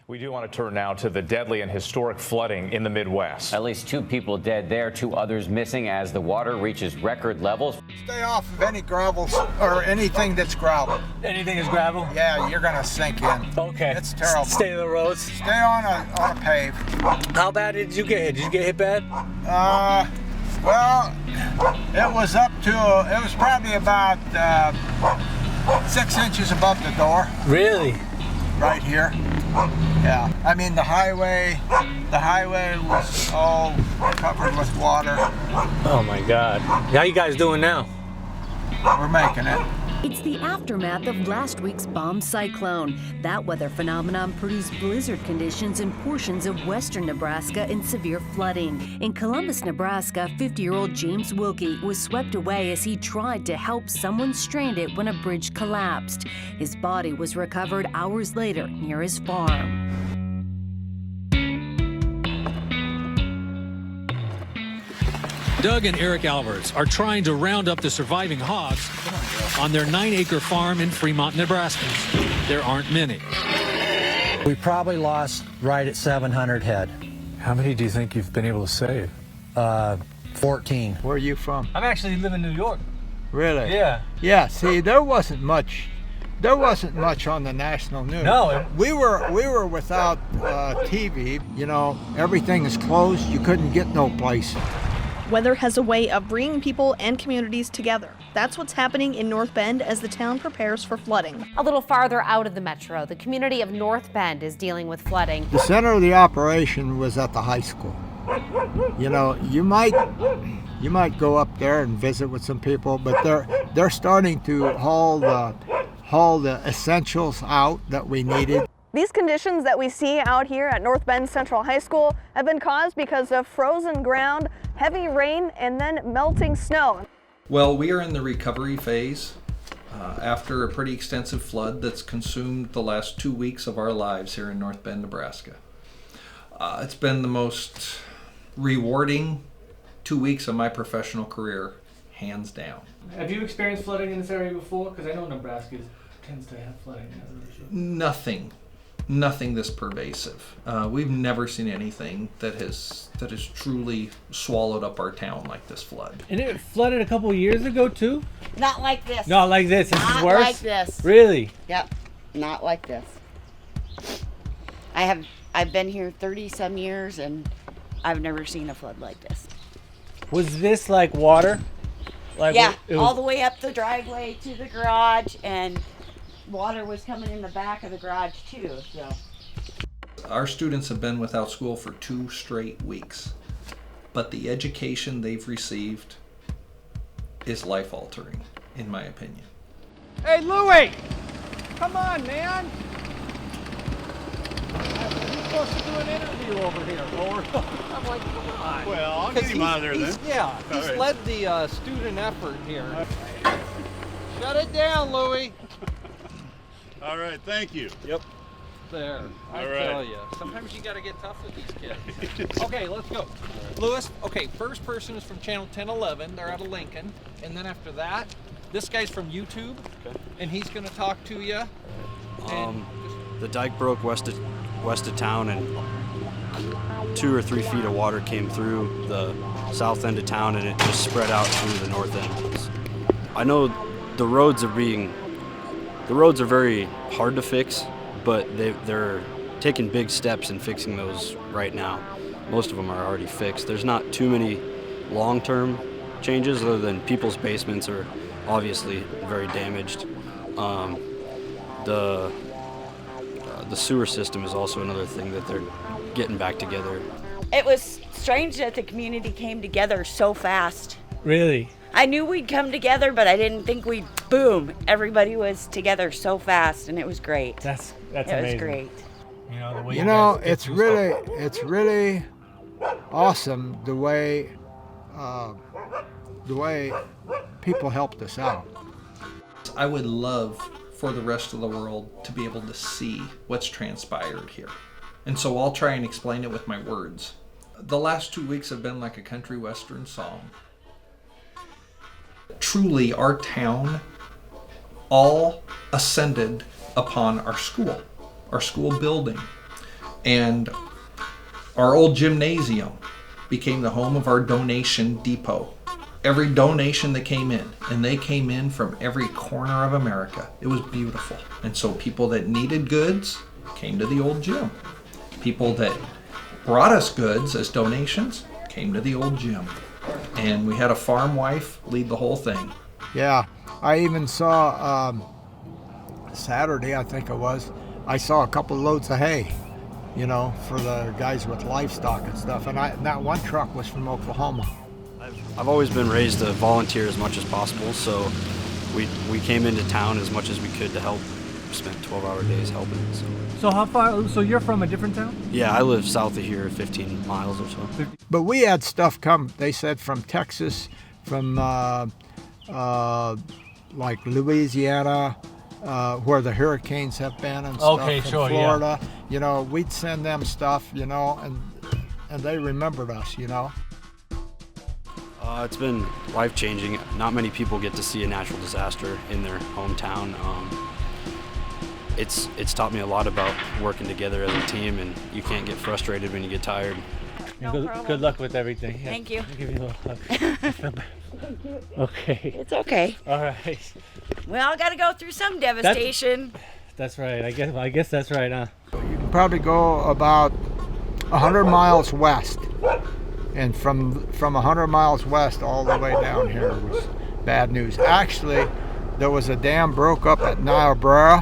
We do want to turn now to the deadly and historic flooding in the Midwest. At least 2 people dead there, 2 others missing as the water reaches record levels. Stay off of any gravels or anything that's gravel. Anything is gravel? Yeah, you're gonna sink in. Okay. It's terrible. Stay on the roads. Stay on a pave. How bad did you get hit? Did you get hit bad? Well, it was probably about 6 inches above the door. Really? Right here. Yeah. I mean, the highway was all covered with water. Oh my God. How you guys doing now? We're making it. It's the aftermath of last week's bomb cyclone. That weather phenomenon produced blizzard conditions in portions of western Nebraska and severe flooding. In Columbus, Nebraska, 50-year-old James Wilkie was swept away as he tried to help someone stranded when a bridge collapsed. His body was recovered hours later near his farm. Doug and Eric Alvarez are trying to round up the surviving hogs on their 9-acre farm in Fremont, Nebraska. There aren't many. We probably lost right at 700 head. How many do you think you've been able to save? 14. Where are you from? I'm actually living in New York. Really? Yeah. Yeah, see, there wasn't much on the national news. No. We were without TV. You know, everything is closed. You couldn't get no place. Weather has a way of bringing people and communities together. That's what's happening in North Bend as the town prepares for flooding. A little farther out of the metro, the community of North Bend is dealing with flooding. The center of the operation was at the high school. You know, you might go up there and visit with some people, but they're starting to haul the essentials out that we needed. These conditions that we see out here at North Bend Central High School have been caused because of frozen ground, heavy rain, and then melting snow. Well, we are in the recovery phase after a pretty extensive flood that's consumed the last 2 weeks of our lives here in North Bend, Nebraska. It's been the most rewarding 2 weeks of my professional career, hands down. Have you experienced flooding in this area before? Because I know Nebraska tends to have flooding as an issue. Nothing this pervasive. We've never seen anything that has truly swallowed up our town like this flood. And it flooded a couple of years ago too? Not like this. Not like this. This is worse? Not like this. Really? Yep. Not like this. I've been here 30-some years and I've never seen a flood like this. Was this like water? Like yeah, all the way up the driveway to the garage, and water was coming in the back of the garage too. So our students have been without school for 2 straight weeks, but the education they've received is life-altering, in my opinion. Hey, Louie! Come on, man! You're supposed to do an interview over here, Lord. I'm like, come on. Well, I'll get him out of there then. He's led the student effort here. Shut it down, Louie. All right, thank you. Yep. There. I All right. tell you. Sometimes you got to get tough with these kids. Okay, let's go. Lewis, okay, first person is from channel 1011. They're out of Lincoln. And then after that, this guy's from YouTube. Okay. And he's going to talk to you. The dike broke west of town, and 2 or 3 feet of water came through the south end of town, and it just spread out through the north end. I know the roads are very hard to fix, but they're taking big steps in fixing those right now. Most of them are already fixed. There's not too many long-term changes other than people's basements are obviously very damaged. The sewer system is also another thing that they're getting back together. It was strange that the community came together so fast. Really? I knew we'd come together, but I didn't think we'd boom. Everybody was together so fast, and it was great. That's amazing. It was great. You know, the way it's really awesome the way people helped us out. I would love for the rest of the world to be able to see what's transpired here. And so I'll try and explain it with my words. The last 2 weeks have been like a country western song. Truly, our town all ascended upon our school building. And our old gymnasium became the home of our donation depot. Every donation that came in, and they came in from every corner of America. It was beautiful. And so people that needed goods came to the old gym. People that brought us goods as donations came to the old gym. And we had a farm wife lead the whole thing. Yeah, I even saw Saturday, I think it was, I saw a couple loads of hay, you know, for the guys with livestock and stuff. And that one truck was from Oklahoma. I've always been raised to volunteer as much as possible, so we came into town as much as we could to help. Spent 12-hour days helping. So how far? So you're from a different town? Yeah, I live south of here, 15 miles or so. But we had stuff come, they said, from Texas, from like Louisiana, where the hurricanes have been and stuff, Okay, from sure, Florida. yeah. You know, we'd send them stuff, you know, and they remembered us, you know. It's been life-changing. Not many people get to see a natural disaster in their hometown. It's taught me a lot about working together as a team, and you can't get frustrated when you get tired. Good luck with everything. Yeah. Thank you. I'll give you a little hug. Okay. It's okay. All right. We all got to go through some devastation. That's right. I guess that's right, huh? You can probably go about 100 miles west. And from 100 miles west all the way down here was bad news. Actually, there was a dam broke up at Niobrara,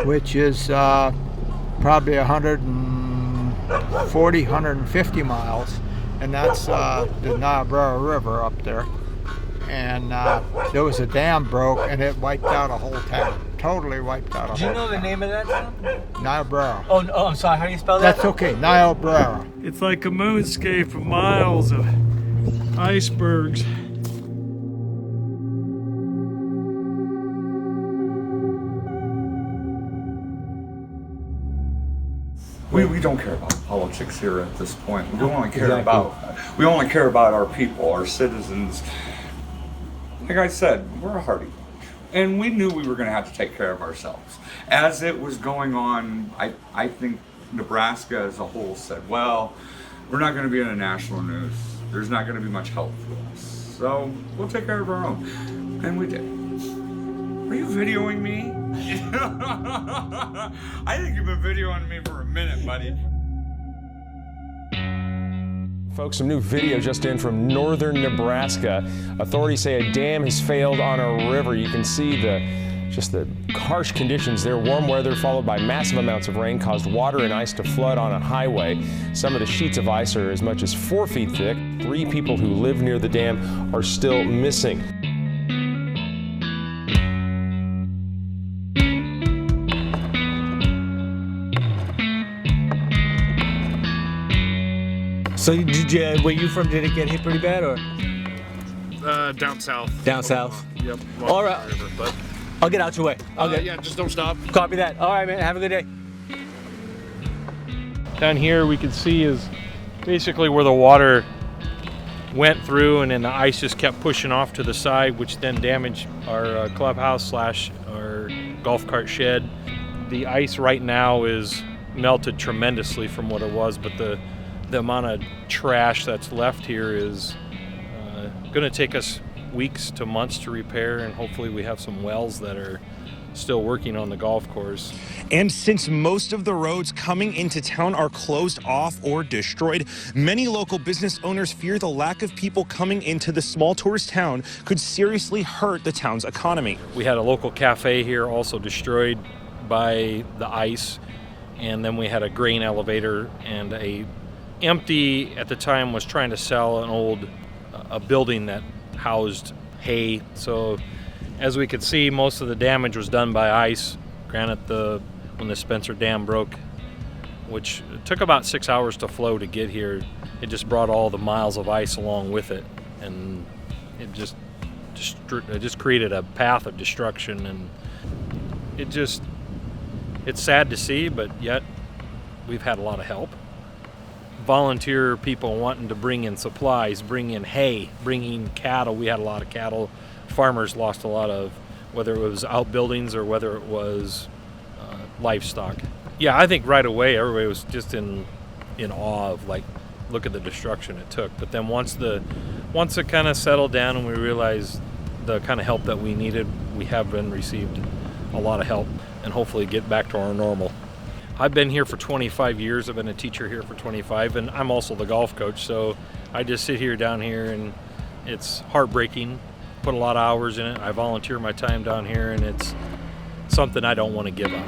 which is probably 140, 150 miles. And that's the Niobrara River up there. And there was a dam broke, and it wiped out a whole town. Totally wiped out a whole town. Do you know the name of that town? Niobrara. Oh, I'm sorry. How do you spell that? That's okay, Niobrara. It's like a moonscape of miles of icebergs. We don't care about politics here at this point. We only care about our people, our citizens. Like I said, we're a hardy bunch, and we knew we were going to have to take care of ourselves. As it was going on, I think Nebraska as a whole said, well, we're not going to be in the national news. There's not going to be much help for us. So we'll take care of our own. And we did. Are you videoing me? I think you've been videoing me for a minute, buddy. Folks, some new video just in from northern Nebraska. Authorities say a dam has failed on a river. You can see the harsh conditions there. Warm weather followed by massive amounts of rain caused water and ice to flood on a highway. Some of the sheets of ice are as much as 4 feet thick. 3 people who live near the dam are still missing. So where you from? Did it get hit pretty bad, or? Down south. Down south. Yep. All right. River, but I'll get out your way. yeah, just don't stop. Copy that. All right, man. Have a good day. Down here we can see is basically where the water went through, and then the ice just kept pushing off to the side, which then damaged our clubhouse / our golf cart shed. The ice right now is melted tremendously from what it was, but the amount of trash that's left here is going to take us weeks to months to repair, and hopefully we have some wells that are still working on the golf course. And since most of the roads coming into town are closed off or destroyed, many local business owners fear the lack of people coming into the small tourist town could seriously hurt the town's economy. We had a local cafe here also destroyed by the ice, and then we had a grain elevator, and a empty at the time was trying to sell an old a building that housed hay. So as we could see, most of the damage was done by ice. Granted, when the Spencer Dam broke, which took about 6 hours to flow to get here, it just brought all the miles of ice along with it, and it just created a path of destruction. And it's sad to see, but yet we've had a lot of help. Volunteer people wanting to bring in supplies, bring in hay, bring in cattle. We had a lot of cattle. Farmers lost a lot of, whether it was outbuildings or whether it was livestock. Yeah, I think right away everybody was just in awe of, like, look at the destruction it took. But then once it kind of settled down and we realized the kind of help that we needed, we have been received a lot of help and hopefully get back to our normal. I've been here for 25 years. I've been a teacher here for 25, and I'm also the golf coach. So I just sit here down here, and it's heartbreaking. Put a lot of hours in it. I volunteer my time down here, and it's something I don't want to give up.